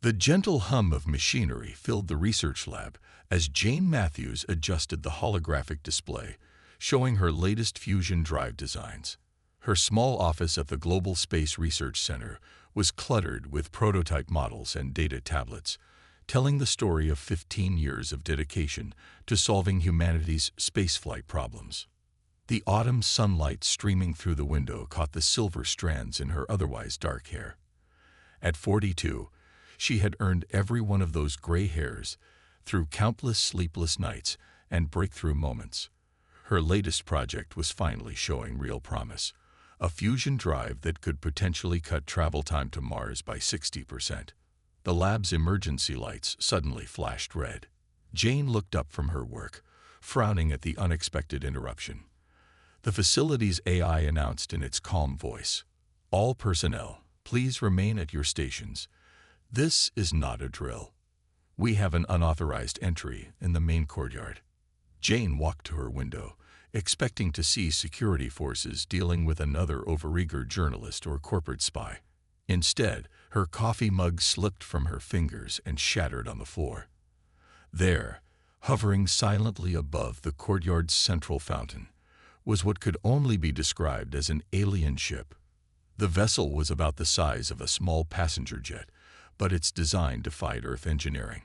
The gentle hum of machinery filled the research lab as Jane Matthews adjusted the holographic display, showing her latest fusion drive designs. Her small office at the Global Space Research Center was cluttered with prototype models and data tablets, telling the story of 15 years of dedication to solving humanity's spaceflight problems. The autumn sunlight streaming through the window caught the silver strands in her otherwise dark hair. At 42, she had earned every one of those gray hairs through countless sleepless nights and breakthrough moments. Her latest project was finally showing real promise, a fusion drive that could potentially cut travel time to Mars by 60%. The lab's emergency lights suddenly flashed red. Jane looked up from her work, frowning at the unexpected interruption. The facility's AI announced in its calm voice, "All personnel, please remain at your stations. This is not a drill. We have an unauthorized entry in the main courtyard." Jane walked to her window, expecting to see security forces dealing with another overeager journalist or corporate spy. Instead, her coffee mug slipped from her fingers and shattered on the floor. There, hovering silently above the courtyard's central fountain, was what could only be described as an alien ship. The vessel was about the size of a small passenger jet, but its design defied Earth engineering.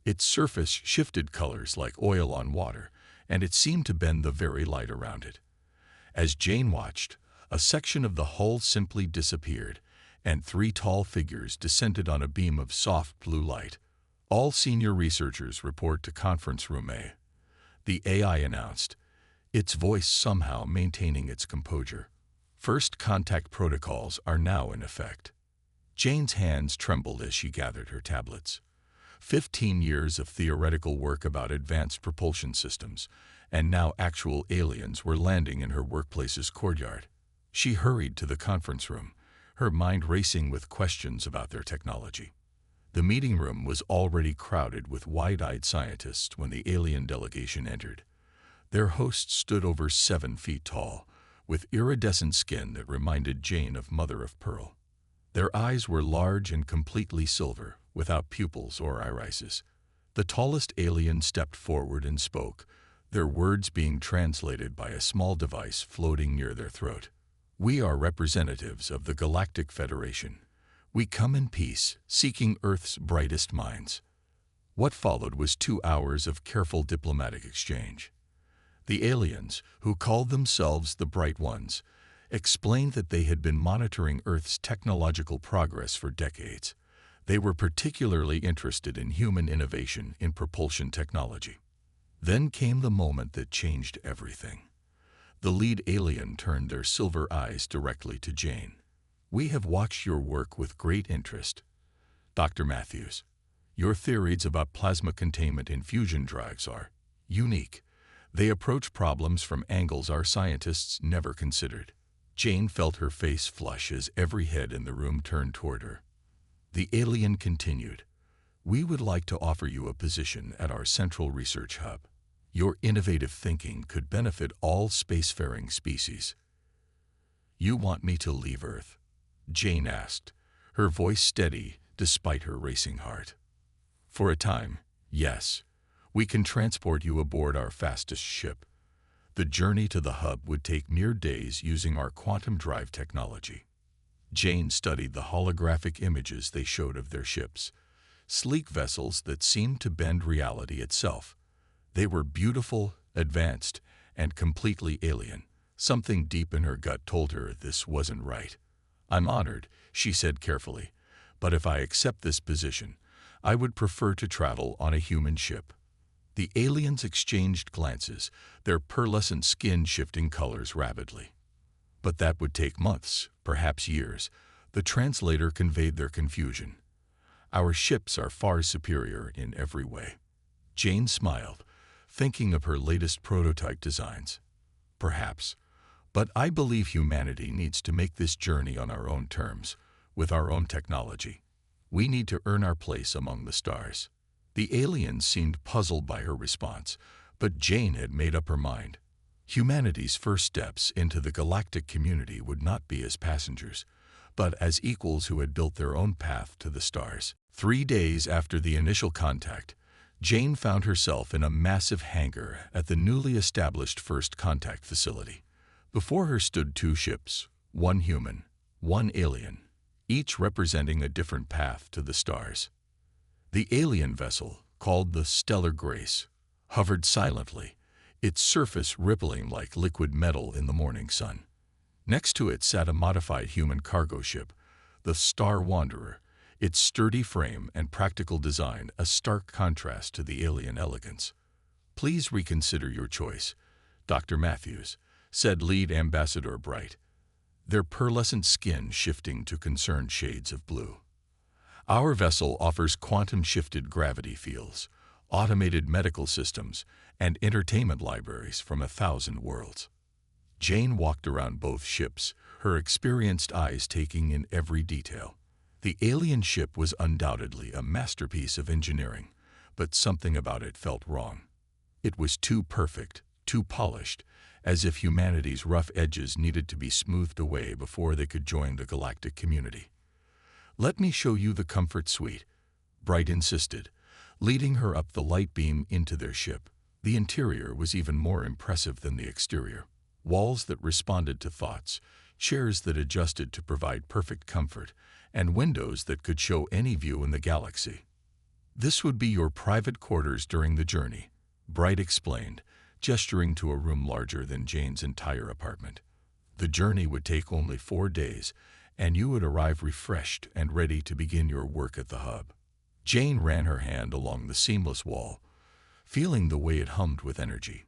Its surface shifted colors like oil on water, and it seemed to bend the very light around it. As Jane watched, a section of the hull simply disappeared, and three tall figures descended on a beam of soft blue light. "All senior researchers report to conference room A," the AI announced, its voice somehow maintaining its composure. "First contact protocols are now in effect." Jane's hands trembled as she gathered her tablets. 15 years of theoretical work about advanced propulsion systems, and now actual aliens were landing in her workplace's courtyard. She hurried to the conference room, her mind racing with questions about their technology. The meeting room was already crowded with wide-eyed scientists when the alien delegation entered. Their host stood over 7 feet tall, with iridescent skin that reminded Jane of mother of pearl. Their eyes were large and completely silver, without pupils or irises. The tallest alien stepped forward and spoke, their words being translated by a small device floating near their throat. "We are representatives of the Galactic Federation. We come in peace, seeking Earth's brightest minds." What followed was 2 hours of careful diplomatic exchange. The aliens, who called themselves the Bright Ones, explained that they had been monitoring Earth's technological progress for decades. They were particularly interested in human innovation in propulsion technology. Then came the moment that changed everything. The lead alien turned their silver eyes directly to Jane. "We have watched your work with great interest, Dr. Matthews. Your theories about plasma containment in fusion drives are unique. They approach problems from angles our scientists never considered." Jane felt her face flush as every head in the room turned toward her. The alien continued, "We would like to offer you a position at our central research hub. Your innovative thinking could benefit all spacefaring species." "You want me to leave Earth?" Jane asked, her voice steady despite her racing heart. "For a time, yes. We can transport you aboard our fastest ship. The journey to the hub would take mere days using our quantum drive technology." Jane studied the holographic images they showed of their ships, sleek vessels that seemed to bend reality itself. They were beautiful, advanced, and completely alien. Something deep in her gut told her this wasn't right. "I'm honored," she said carefully, "but if I accept this position, I would prefer to travel on a human ship." The aliens exchanged glances, their pearlescent skin shifting colors rapidly. "But that would take months, perhaps years." The translator conveyed their confusion. "Our ships are far superior in every way." Jane smiled, thinking of her latest prototype designs. "Perhaps, but I believe humanity needs to make this journey on our own terms, with our own technology. We need to earn our place among the stars." The aliens seemed puzzled by her response, but Jane had made up her mind. Humanity's first steps into the galactic community would not be as passengers, but as equals who had built their own path to the stars. 3 days after the initial contact, Jane found herself in a massive hangar at the newly established First Contact facility. Before her stood two ships, one human, one alien, each representing a different path to the stars. The alien vessel, called the Stellar Grace, hovered silently, its surface rippling like liquid metal in the morning sun. Next to it sat a modified human cargo ship, the Star Wanderer, its sturdy frame and practical design a stark contrast to the alien elegance. "Please reconsider your choice, Dr. Matthews," said lead ambassador Bright, their pearlescent skin shifting to concerned shades of blue. "Our vessel offers quantum-shifted gravity fields, automated medical systems, and entertainment libraries from 1,000 worlds." Jane walked around both ships, her experienced eyes taking in every detail. The alien ship was undoubtedly a masterpiece of engineering, but something about it felt wrong. It was too perfect, too polished, as if humanity's rough edges needed to be smoothed away before they could join the galactic community. "Let me show you the comfort suite," Bright insisted, leading her up the light beam into their ship. The interior was even more impressive than the exterior. Walls that responded to thoughts, chairs that adjusted to provide perfect comfort, and windows that could show any view in the galaxy. "This would be your private quarters during the journey," Bright explained, gesturing to a room larger than Jane's entire apartment. "The journey would take only 4 days, and you would arrive refreshed and ready to begin your work at the hub." Jane ran her hand along the seamless wall, feeling the way it hummed with energy.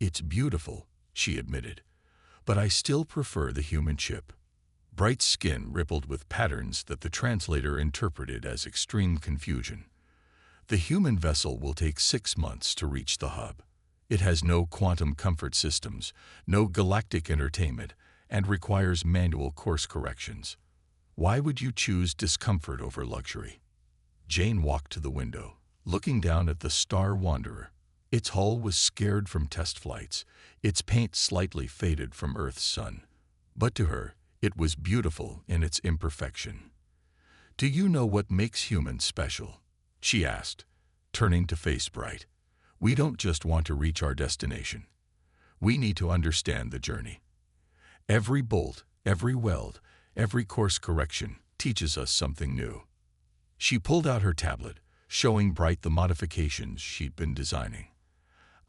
"It's beautiful," she admitted, "but I still prefer the human ship." Bright's skin rippled with patterns that the translator interpreted as extreme confusion. "The human vessel will take 6 months to reach the hub. It has no quantum comfort systems, no galactic entertainment, and requires manual course corrections. Why would you choose discomfort over luxury?" Jane walked to the window, looking down at the Star Wanderer. Its hull was scarred from test flights, its paint slightly faded from Earth's sun. But to her, it was beautiful in its imperfection. "Do you know what makes humans special?" she asked, turning to face Bright. "We don't just want to reach our destination. We need to understand the journey. Every bolt, every weld, every course correction teaches us something new." She pulled out her tablet, showing Bright the modifications she'd been designing.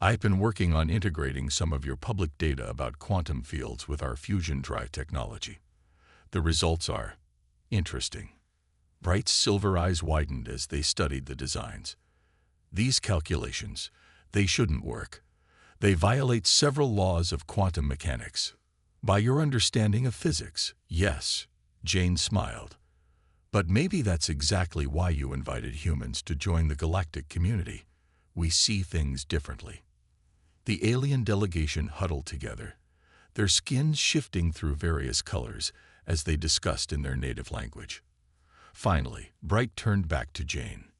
"I've been working on integrating some of your public data about quantum fields with our fusion drive technology. The results are interesting." Bright's silver eyes widened as they studied the designs. "These calculations, they shouldn't work. They violate several laws of quantum mechanics." "By your understanding of physics, yes," Jane smiled. "But maybe that's exactly why you invited humans to join the galactic community. We see things differently." The alien delegation huddled together, their skins shifting through various colors as they discussed in their native language. Finally, Bright turned back to Jane.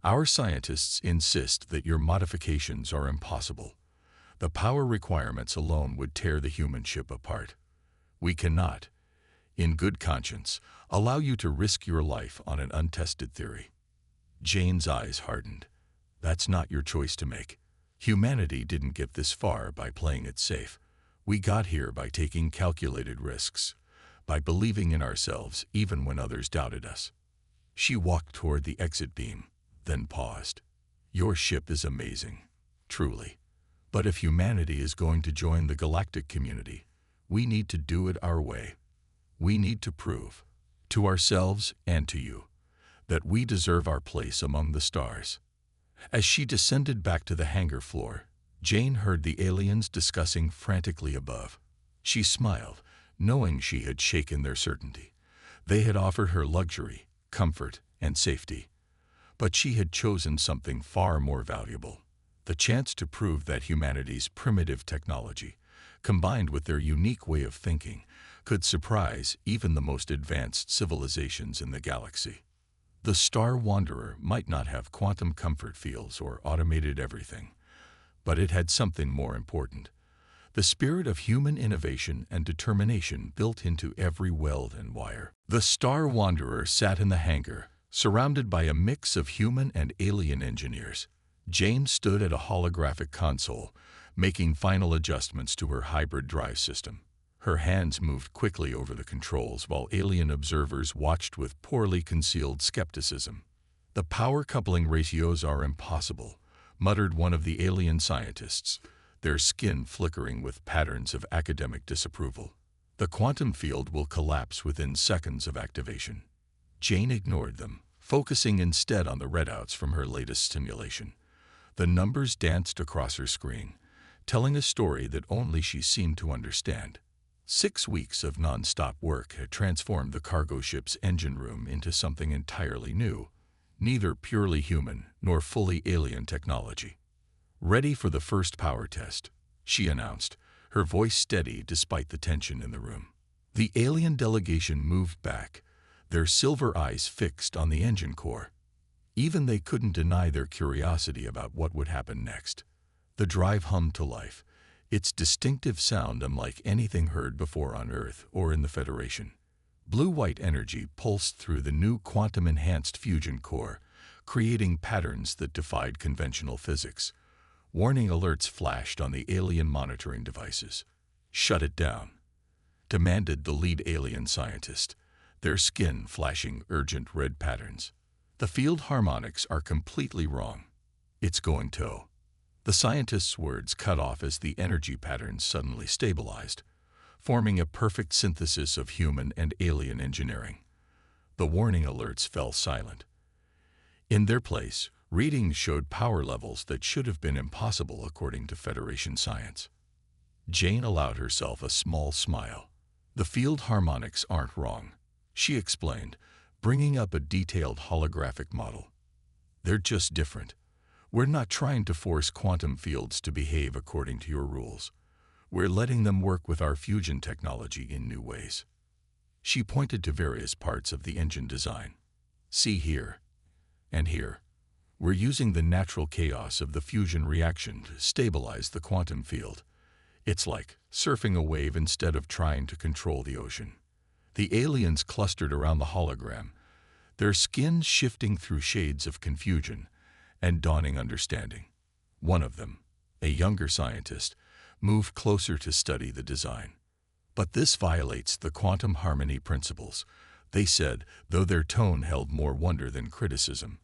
"Our scientists insist that your modifications are impossible. The power requirements alone would tear the human ship apart. We cannot, in good conscience, allow you to risk your life on an untested theory." Jane's eyes hardened. "That's not your choice to make. Humanity didn't get this far by playing it safe. We got here by taking calculated risks, by believing in ourselves even when others doubted us." She walked toward the exit beam, then paused. "Your ship is amazing, truly. But if humanity is going to join the galactic community, we need to do it our way. We need to prove, to ourselves and to you, that we deserve our place among the stars." As she descended back to the hangar floor, Jane heard the aliens discussing frantically above. She smiled, knowing she had shaken their certainty. They had offered her luxury, comfort, and safety. But she had chosen something far more valuable: the chance to prove that humanity's primitive technology, combined with their unique way of thinking, could surprise even the most advanced civilizations in the galaxy. The Star Wanderer might not have quantum comfort fields or automated everything, but it had something more important: the spirit of human innovation and determination built into every weld and wire. The Star Wanderer sat in the hangar, Surrounded by a mix of human and alien engineers, Jane stood at a holographic console, making final adjustments to her hybrid drive system. Her hands moved quickly over the controls while alien observers watched with poorly concealed skepticism. "The power coupling ratios are impossible," muttered one of the alien scientists, their skin flickering with patterns of academic disapproval. "The quantum field will collapse within seconds of activation." Jane ignored them, focusing instead on the readouts from her latest simulation. The numbers danced across her screen, telling a story that only she seemed to understand. 6 weeks of non-stop work had transformed the cargo ship's engine room into something entirely new, neither purely human nor fully alien technology. "Ready for the first power test," she announced, her voice steady despite the tension in the room. The alien delegation moved back, their silver eyes fixed on the engine core. Even they couldn't deny their curiosity about what would happen next. The drive hummed to life, its distinctive sound unlike anything heard before on Earth or in the Federation. Blue-white energy pulsed through the new quantum-enhanced fusion core, creating patterns that defied conventional physics. Warning alerts flashed on the alien monitoring devices. "Shut it down," demanded the lead alien scientist, their skin flashing urgent red patterns. "The field harmonics are completely wrong. It's going to." The scientist's words cut off as the energy patterns suddenly stabilized, forming a perfect synthesis of human and alien engineering. The warning alerts fell silent. In their place, readings showed power levels that should have been impossible according to Federation science. Jane allowed herself a small smile. "The field harmonics aren't wrong," she explained, bringing up a detailed holographic model. "They're just different. We're not trying to force quantum fields to behave according to your rules. We're letting them work with our fusion technology in new ways." She pointed to various parts of the engine design. "See here, and here. We're using the natural chaos of the fusion reaction to stabilize the quantum field. It's like surfing a wave instead of trying to control the ocean." The aliens clustered around the hologram, their skins shifting through shades of confusion and dawning understanding. One of them, a younger scientist, moved closer to study the design. "But this violates the quantum harmony principles," they said, though their tone held more wonder than criticism.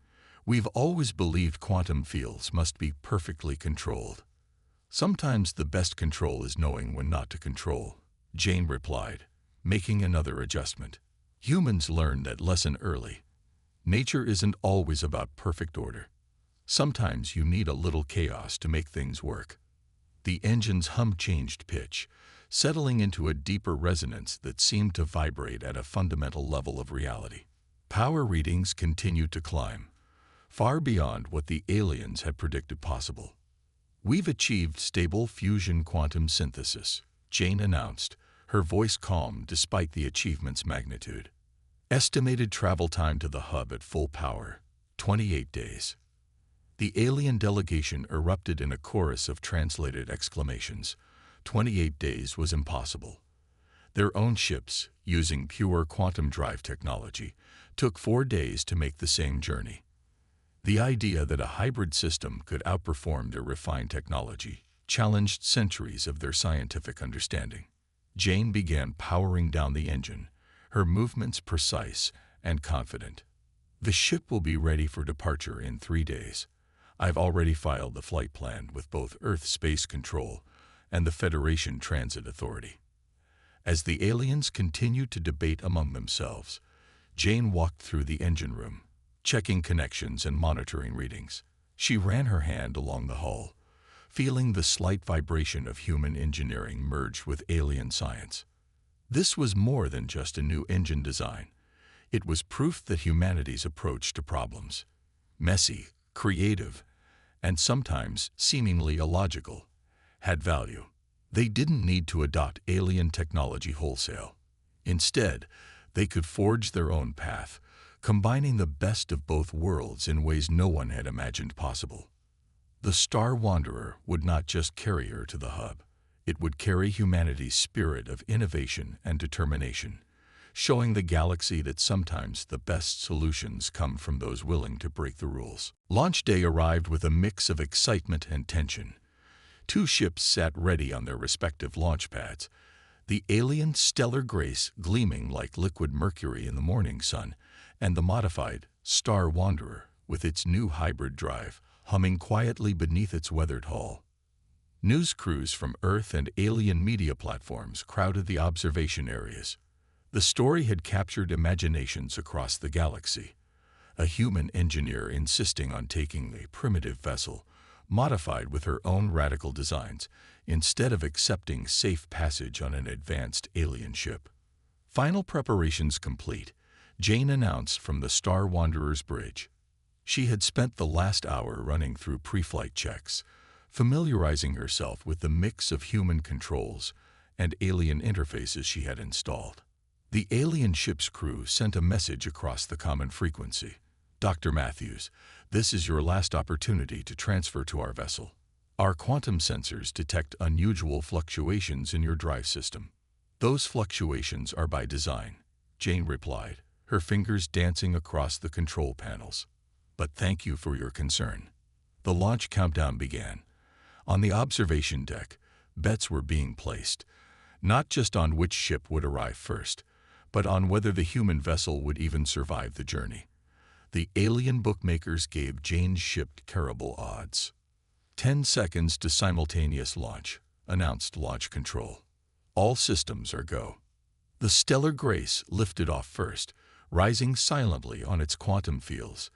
"We've always believed quantum fields must be perfectly controlled." "Sometimes the best control is knowing when not to control," Jane replied, making another adjustment. "Humans learn that lesson early. Nature isn't always about perfect order. Sometimes you need a little chaos to make things work." The engine's hum changed pitch, settling into a deeper resonance that seemed to vibrate at a fundamental level of reality. Power readings continued to climb, far beyond what the aliens had predicted possible. "We've achieved stable fusion quantum synthesis," Jane announced, her voice calm despite the achievement's magnitude. "Estimated travel time to the hub at full power, 28 days. The alien delegation erupted in a chorus of translated exclamations. 28 days was impossible. Their own ships, using pure quantum drive technology, took 4 days to make the same journey. The idea that a hybrid system could outperform their refined technology challenged centuries of their scientific understanding. Jane began powering down the engine, her movements precise and confident. "The ship will be ready for departure in 3 days. I've already filed the flight plan with both Earth Space Control and the Federation Transit Authority." As the aliens continued to debate among themselves, Jane walked through the engine room, checking connections and monitoring readings. She ran her hand along the hull, feeling the slight vibration of human engineering merge with alien science. This was more than just a new engine design. It was proof that humanity's approach to problems, messy, creative, and sometimes seemingly illogical, had value. They didn't need to adopt alien technology wholesale. Instead, they could forge their own path, combining the best of both worlds in ways no one had imagined possible. The Star Wanderer would not just carry her to the hub. It would carry humanity's spirit of innovation and determination, showing the galaxy that sometimes the best solutions come from those willing to break the rules. Launch day arrived with a mix of excitement and tension. Two ships sat ready on their respective launch pads, the alien Stellar Grace gleaming like liquid mercury in the morning sun, and the modified Star Wanderer with its new hybrid drive humming quietly beneath its weathered hull. News crews from Earth and alien media platforms crowded the observation areas. The story had captured imaginations across the galaxy. A human engineer insisting on taking a primitive vessel, modified with her own radical designs, instead of accepting safe passage on an advanced alien ship. Final preparations complete, Jane announced from the Star Wanderer's bridge. She had spent the last hour running through pre-flight checks, familiarizing herself with the mix of human controls and alien interfaces she had installed. The alien ship's crew sent a message across the common frequency. "Dr. Matthews, this is your last opportunity to transfer to our vessel. Our quantum sensors detect unusual fluctuations in your drive system." "Those fluctuations are by design," Jane replied, her fingers dancing across the control panels. "But thank you for your concern." The launch countdown began. On the observation deck, bets were being placed, not just on which ship would arrive first, but on whether the human vessel would even survive the journey. The alien bookmakers gave Jane's ship terrible odds. 10 seconds to simultaneous launch, announced Launch Control. "All systems are go." The Stellar Grace lifted off first, rising silently on its quantum fields,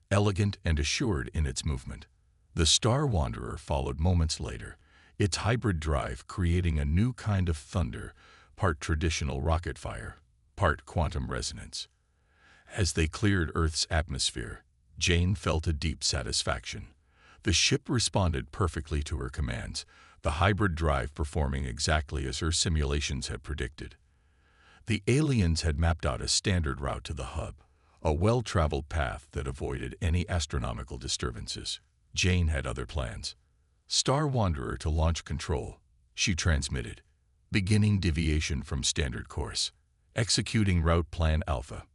elegant and assured in its movement. The Star Wanderer followed moments later, its hybrid drive creating a new kind of thunder, part traditional rocket fire, part quantum resonance. As they cleared Earth's atmosphere, Jane felt a deep satisfaction. The ship responded perfectly to her commands, the hybrid drive performing exactly as her simulations had predicted. The aliens had mapped out a standard route to the hub, a well-traveled path that avoided any astronomical disturbances. Jane had other plans. "Star Wanderer to Launch Control," she transmitted. "Beginning deviation from standard course. Executing Route Plan Alpha."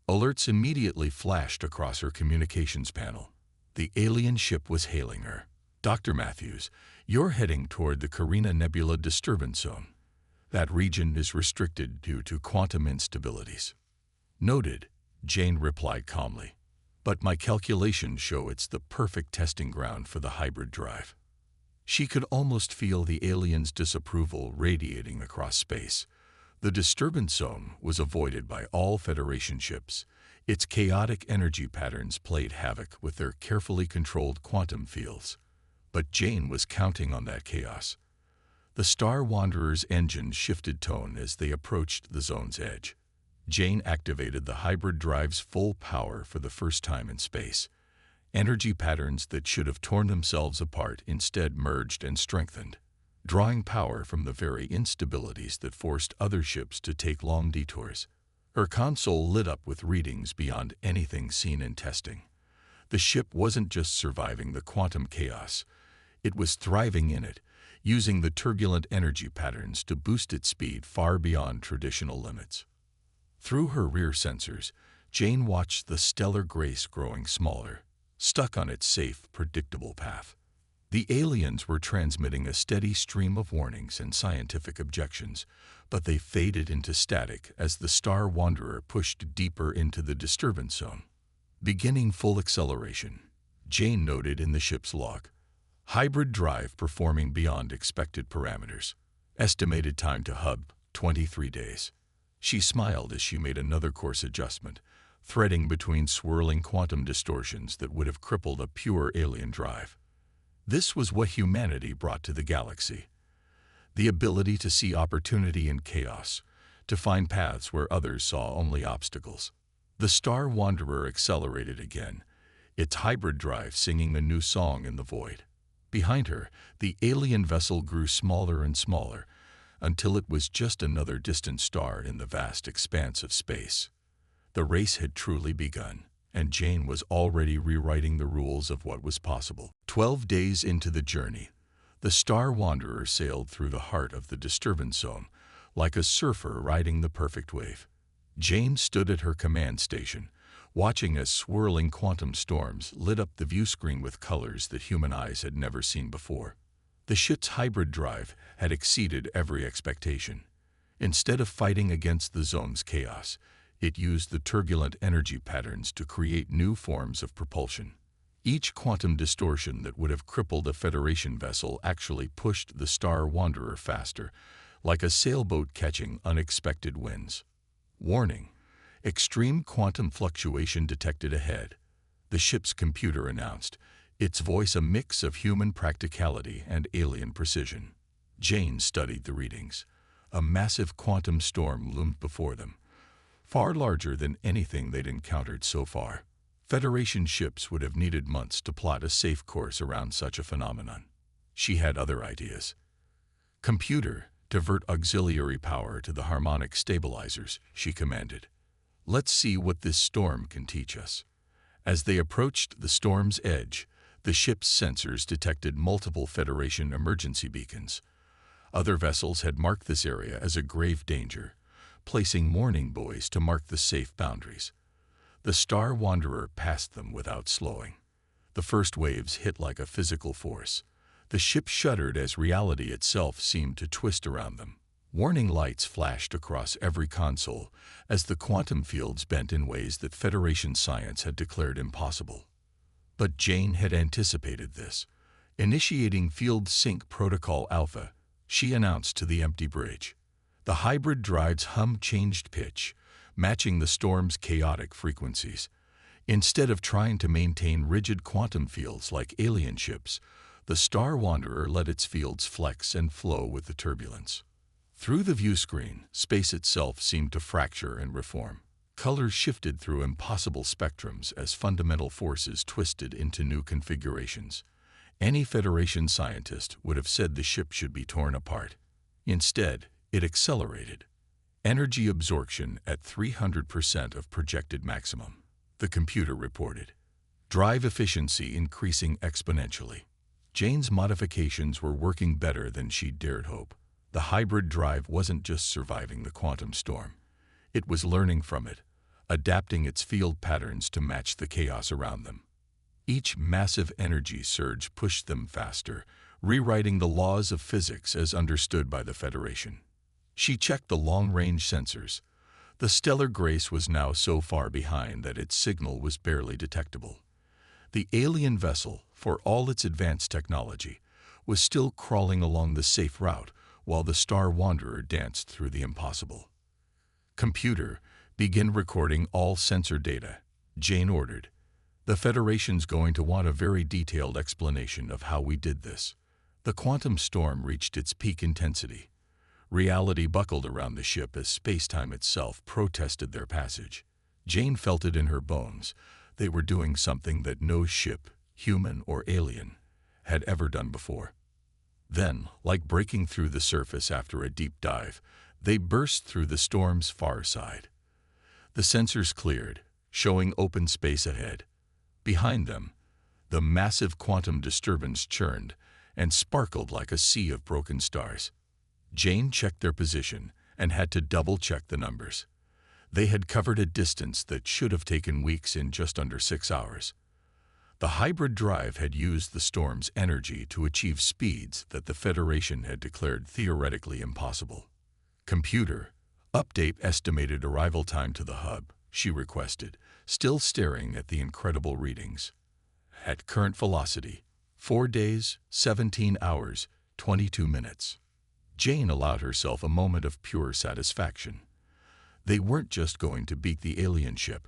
Alerts immediately flashed across her communications panel. The alien ship was hailing her. "Dr. Matthews, you're heading toward the Carina Nebula disturbance zone. That region is restricted due to quantum instabilities." "Noted," Jane replied calmly. "But my calculations show it's the perfect testing ground for the hybrid drive." She could almost feel the aliens' disapproval radiating across space. The disturbance zone was avoided by all Federation ships. Its chaotic energy patterns played havoc with their carefully controlled quantum fields. But Jane was counting on that chaos. The Star Wanderer's engine shifted tone as they approached the zone's edge. Jane activated the hybrid drive's full power for the first time in space. Energy patterns that should have torn themselves apart instead merged and strengthened, drawing power from the very instabilities that forced other ships to take long detours. Her console lit up with readings beyond anything seen in testing. The ship wasn't just surviving the quantum chaos, it was thriving in it, using the turbulent energy patterns to boost its speed far beyond traditional limits. Through her rear sensors, Jane watched the Stellar Grace growing smaller, stuck on its safe, predictable path. The aliens were transmitting a steady stream of warnings and scientific objections, but they faded into static as the Star Wanderer pushed deeper into the disturbance zone. Beginning full acceleration, Jane noted in the ship's log. Hybrid drive performing beyond expected parameters. Estimated time to hub, 23 days. She smiled as she made another course adjustment, threading between swirling quantum distortions that would have crippled a pure alien drive. This was what humanity brought to the galaxy. The ability to see opportunity in chaos, to find paths where others saw only obstacles. The Star Wanderer accelerated again, its hybrid drive singing a new song in the void. Behind her, the alien vessel grew smaller and smaller, until it was just another distant star in the vast expanse of space. The race had truly begun, and Jane was already rewriting the rules of what was possible. 12 days into the journey, the Star Wanderer sailed through the heart of the disturbance zone, like a surfer riding the perfect wave. Jane stood at her command station, watching as swirling quantum storms lit up the view screen with colors that human eyes had never seen before. The ship's hybrid drive had exceeded every expectation. Instead of fighting against the zone's chaos, it used the turbulent energy patterns to create new forms of propulsion. Each quantum distortion that would have crippled a Federation vessel actually pushed the Star Wanderer faster, like a sailboat catching unexpected winds. Warning: extreme quantum fluctuation detected ahead, the ship's computer announced, its voice a mix of human practicality and alien precision. Jane studied the readings. A massive quantum storm loomed before them, far larger than anything they'd encountered so far. Federation ships would have needed months to plot a safe course around such a phenomenon. She had other ideas. "Computer, divert auxiliary power to the harmonic stabilizers," she commanded. "Let's see what this storm can teach us." As they approached the storm's edge, the ship's sensors detected multiple Federation emergency beacons. Other vessels had marked this area as a grave danger, placing warning buoys to mark the safe boundaries. The Star Wanderer passed them without slowing. The first waves hit like a physical force. The ship shuddered as reality itself seemed to twist around them. Warning lights flashed across every console as the quantum fields bent in ways that Federation science had declared impossible. But Jane had anticipated this. Initiating Field Sync Protocol Alpha, she announced to the empty bridge. The hybrid drive's hum changed pitch, matching the storm's chaotic frequencies. Instead of trying to maintain rigid quantum fields like alien ships, the Star Wanderer let its fields flex and flow with the turbulence. Through the view screen, space itself seemed to fracture and reform. Colors shifted through impossible spectrums as fundamental forces twisted into new configurations. Any Federation scientist would have said the ship should be torn apart. Instead, it accelerated. Energy absorption at 300% of projected maximum, the computer reported. Drive efficiency increasing exponentially. Jane's modifications were working better than she'd dared hope. The hybrid drive wasn't just surviving the quantum storm. It was learning from it, adapting its field patterns to match the chaos around them. Each massive energy surge pushed them faster, rewriting the laws of physics as understood by the Federation. She checked the long-range sensors. The stellar grace was now so far behind that its signal was barely detectable. The alien vessel, for all its advanced technology, was still crawling along the safe route while the Star Wanderer danced through the impossible. "Computer, begin recording all sensor data," Jane ordered. "The Federation's going to want a very detailed explanation of how we did this." The quantum storm reached its peak intensity. Reality buckled around the ship as space-time itself protested their passage. Jane felt it in her bones. They were doing something that no ship, human or alien, had ever done before. Then, like breaking through the surface after a deep dive, they burst through the storm's far side. The sensors cleared, showing open space ahead. Behind them, the massive quantum disturbance churned and sparkled like a sea of broken stars. Jane checked their position and had to double-check the numbers. They had covered a distance that should have taken weeks in just under 6 hours. The hybrid drive had used the storm's energy to achieve speeds that the Federation had declared theoretically impossible. "Computer, update estimated arrival time to the hub," she requested, still staring at the incredible readings. "At current velocity, 4 days, 17 hours, 22 minutes. Jane allowed herself a moment of pure satisfaction. They weren't just going to beat the alien ship.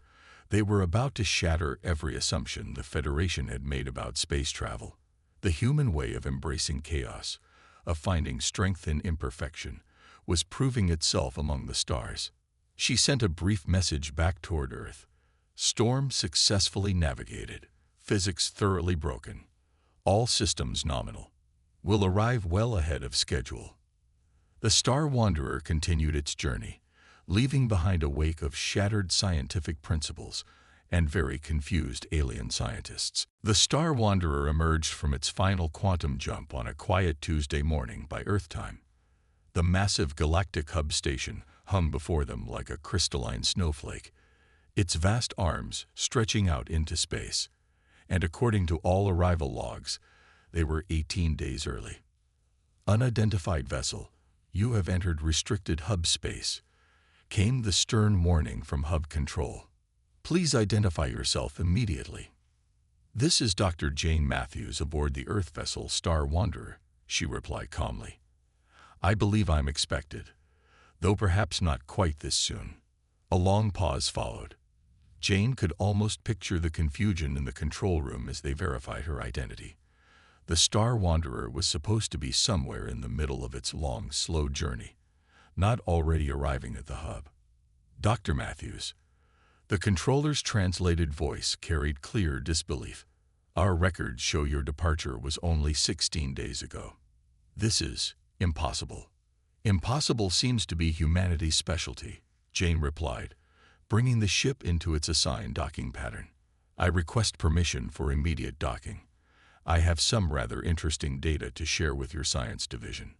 They were about to shatter every assumption the Federation had made about space travel. The human way of embracing chaos, of finding strength in imperfection, was proving itself among the stars. She sent a brief message back toward Earth. "Storm successfully navigated. Physics thoroughly broken. All systems nominal. Will arrive well ahead of schedule." The Star Wanderer continued its journey, leaving behind a wake of shattered scientific principles and very confused alien scientists. The Star Wanderer emerged from its final quantum jump on a quiet Tuesday morning by Earth time. The massive galactic hub station hung before them like a crystalline snowflake, its vast arms stretching out into space, and according to all arrival logs, they were 18 days early. "Unidentified vessel, you have entered restricted hub space," came the stern warning from hub control. "Please identify yourself immediately." "This is Dr. Jane Matthews aboard the Earth vessel Star Wanderer," she replied calmly. "I believe I'm expected, though perhaps not quite this soon." A long pause followed. Jane could almost picture the confusion in the control room as they verified her identity. The Star Wanderer was supposed to be somewhere in the middle of its long, slow journey, not already arriving at the hub. "Dr. Matthews." The controller's translated voice carried clear disbelief. "Our records show your departure was only 16 days ago. This is impossible." "Impossible seems to be humanity's specialty," Jane replied, bringing the ship into its assigned docking pattern. "I request permission for immediate docking. I have some rather interesting data to share with your science division."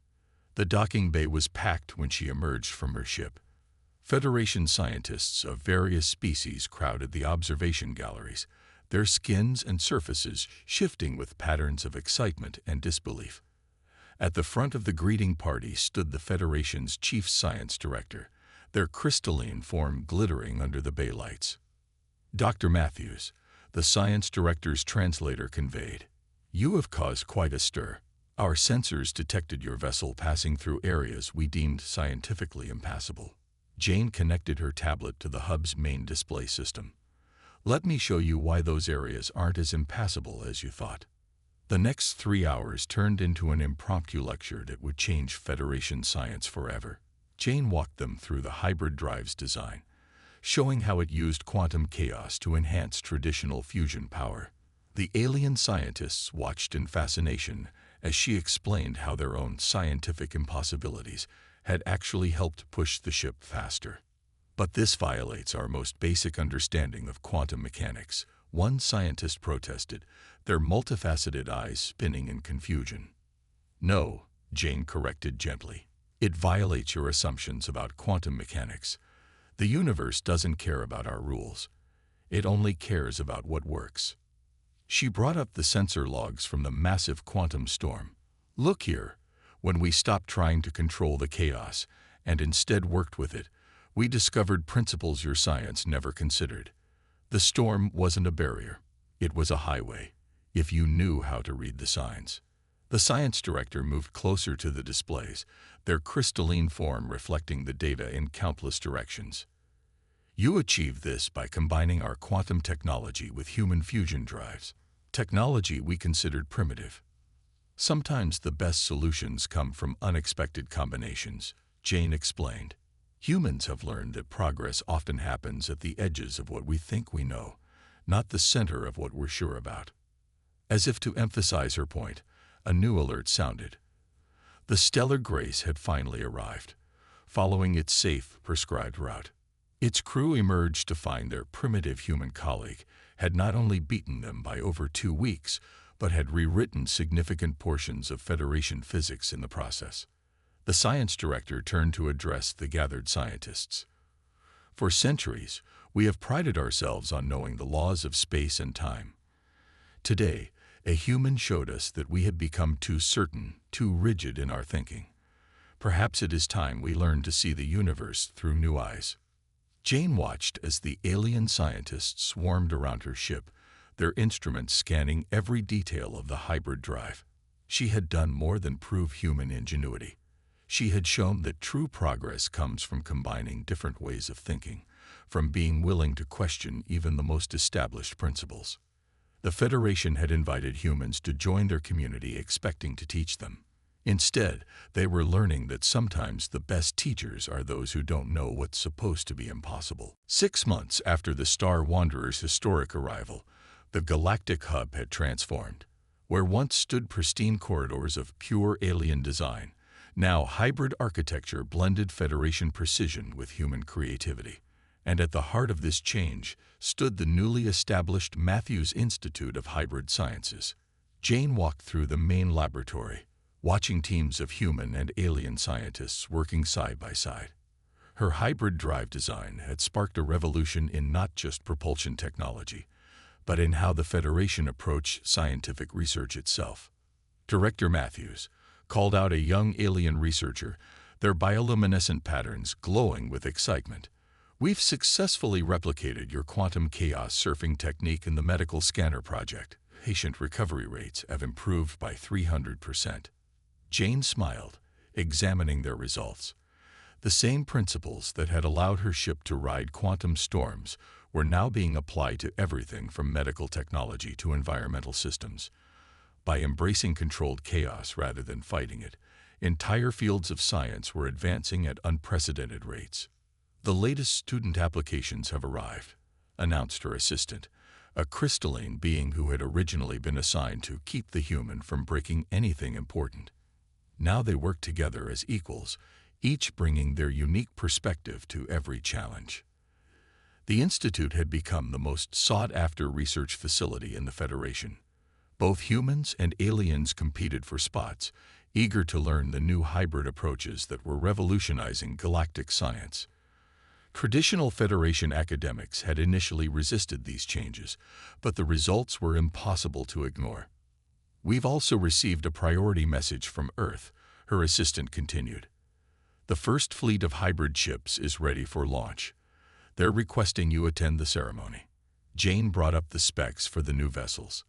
The docking bay was packed when she emerged from her ship. Federation scientists of various species crowded the observation galleries, their skins and surfaces shifting with patterns of excitement and disbelief. At the front of the greeting party stood the Federation's chief science director, their crystalline form glittering under the bay lights. "Dr. Matthews," the science director's translator conveyed, "you have caused quite a stir. Our sensors detected your vessel passing through areas we deemed scientifically impassable." Jane connected her tablet to the hub's main display system. "Let me show you why those areas aren't as impassable as you thought." The next 3 hours turned into an impromptu lecture that would change Federation science forever. Jane walked them through the hybrid drive's design, showing how it used quantum chaos to enhance traditional fusion power. The alien scientists watched in fascination as she explained how their own scientific impossibilities had actually helped push the ship faster. "But this violates our most basic understanding of quantum mechanics," one scientist protested, their multifaceted eyes spinning in confusion. "No," Jane corrected gently. "It violates your assumptions about quantum mechanics. The universe doesn't care about our rules. It only cares about what works." She brought up the sensor logs from the massive quantum storm. "Look here. When we stopped trying to control the chaos and instead worked with it, we discovered principles your science never considered. The storm wasn't a barrier. It was a highway, if you knew how to read the signs." The science director moved closer to the displays, their crystalline form reflecting the data in countless directions. "You achieved this by combining our quantum technology with human fusion drives, technology we considered primitive. Sometimes the best solutions come from unexpected combinations," Jane explained. "Humans have learned that progress often happens at the edges of what we think we know, not the center of what we're sure about." As if to emphasize her point, a new alert sounded. The Stellar Grace had finally arrived, following its safe, prescribed route. Its crew emerged to find their primitive human colleague had not only beaten them by over 2 weeks, but had rewritten significant portions of Federation physics in the process. The science director turned to address the gathered scientists. "For centuries, we have prided ourselves on knowing the laws of space and time. Today, a human showed us that we had become too certain, too rigid in our thinking. Perhaps it is time we learn to see the universe through new eyes." Jane watched as the alien scientists swarmed around her ship, their instruments scanning every detail of the hybrid drive. She had done more than prove human ingenuity. She had shown that true progress comes from combining different ways of thinking, from being willing to question even the most established principles. The Federation had invited humans to join their community expecting to teach them. Instead, they were learning that sometimes the best teachers are those who don't know what's supposed to be impossible. 6 months after the Star Wanderer's historic arrival, the galactic hub had transformed. Where once stood pristine corridors of pure alien design, now hybrid architecture blended Federation precision with human creativity. And at the heart of this change stood the newly established Matthews Institute of Hybrid Sciences. Jane walked through the main laboratory, watching teams of human and alien scientists working side by side. Her hybrid drive design had sparked a revolution in not just propulsion technology, but in how the Federation approached scientific research itself. Director Matthews called out a young alien researcher, their bioluminescent patterns glowing with excitement. "We've successfully replicated your quantum chaos surfing technique in the medical scanner project. Patient recovery rates have improved by 300%. Jane smiled, examining their results. The same principles that had allowed her ship to ride quantum storms were now being applied to everything from medical technology to environmental systems. By embracing controlled chaos rather than fighting it, entire fields of science were advancing at unprecedented rates. "The latest student applications have arrived," announced her assistant, a crystalline being who had originally been assigned to keep the human from breaking anything important. Now they worked together as equals, each bringing their unique perspective to every challenge. The Institute had become the most sought-after research facility in the Federation. Both humans and aliens competed for spots, eager to learn the new hybrid approaches that were revolutionizing galactic science. Traditional Federation academics had initially resisted these changes, but the results were impossible to ignore. "We've also received a priority message from Earth," her assistant continued. "The first fleet of hybrid ships is ready for launch. They're requesting you attend the ceremony." Jane brought up the specs for the new vessels.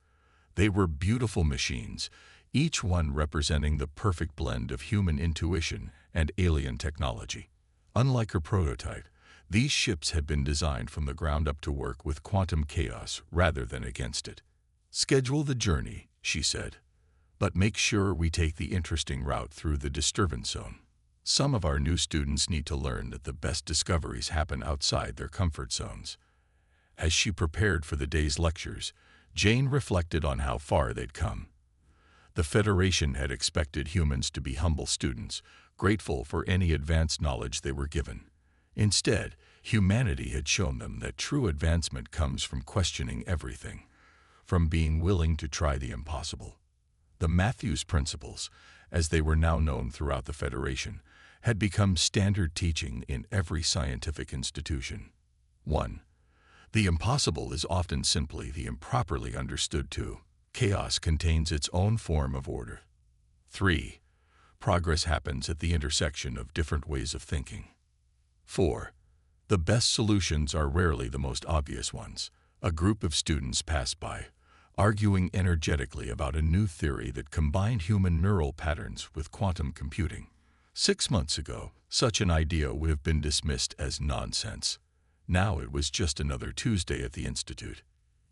They were beautiful machines, each one representing the perfect blend of human intuition and alien technology. Unlike her prototype, these ships had been designed from the ground up to work with quantum chaos rather than against it. "Schedule the journey," she said, "but make sure we take the interesting route through the disturbance zone. Some of our new students need to learn that the best discoveries happen outside their comfort zones." As she prepared for the day's lectures, Jane reflected on how far they'd come. The Federation had expected humans to be humble students, grateful for any advanced knowledge they were given. Instead, humanity had shown them that true advancement comes from questioning everything, from being willing to try the impossible. The Matthews Principles, as they were now known throughout the Federation, had become standard teaching in every scientific institution. 1. The impossible is often simply the improperly understood. 2. Chaos contains its own form of order. 3. Progress happens at the intersection of different ways of thinking. 4. The best solutions are rarely the most obvious ones. A group of students passed by, arguing energetically about a new theory that combined human neural patterns with quantum computing. 6 months ago, such an idea would have been dismissed as nonsense. Now it was just another Tuesday at the Institute.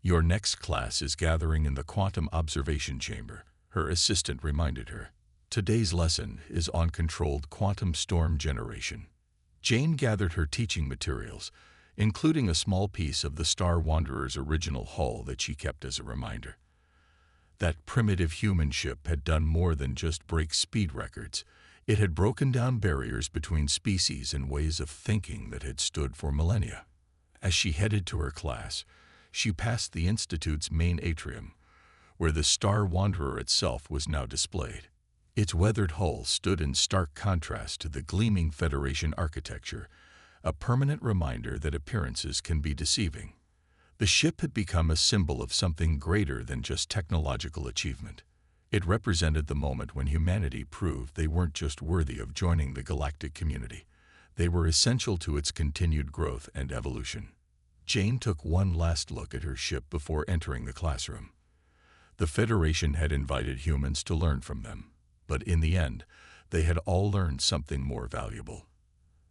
"Your next class is gathering in the quantum observation chamber," her assistant reminded her. "Today's lesson is on controlled quantum storm generation." Jane gathered her teaching materials, including a small piece of the Star Wanderer's original hull that she kept as a reminder. That primitive human ship had done more than just break speed records. It had broken down barriers between species and ways of thinking that had stood for millennia. As she headed to her class, she passed the Institute's main atrium, where the Star Wanderer itself was now displayed. Its weathered hull stood in stark contrast to the gleaming Federation architecture, a permanent reminder that appearances can be deceiving. The ship had become a symbol of something greater than just technological achievement. It represented the moment when humanity proved they weren't just worthy of joining the galactic community. They were essential to its continued growth and evolution. Jane took one last look at her ship before entering the classroom. The Federation had invited humans to learn from them, but in the end, they had all learned something more valuable.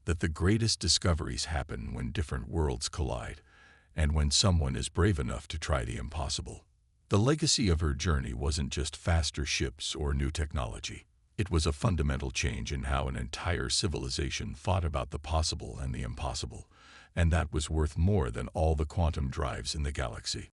That the greatest discoveries happen when different worlds collide, and when someone is brave enough to try the impossible. The legacy of her journey wasn't just faster ships or new technology. It was a fundamental change in how an entire civilization thought about the possible and the impossible, and that was worth more than all the quantum drives in the galaxy.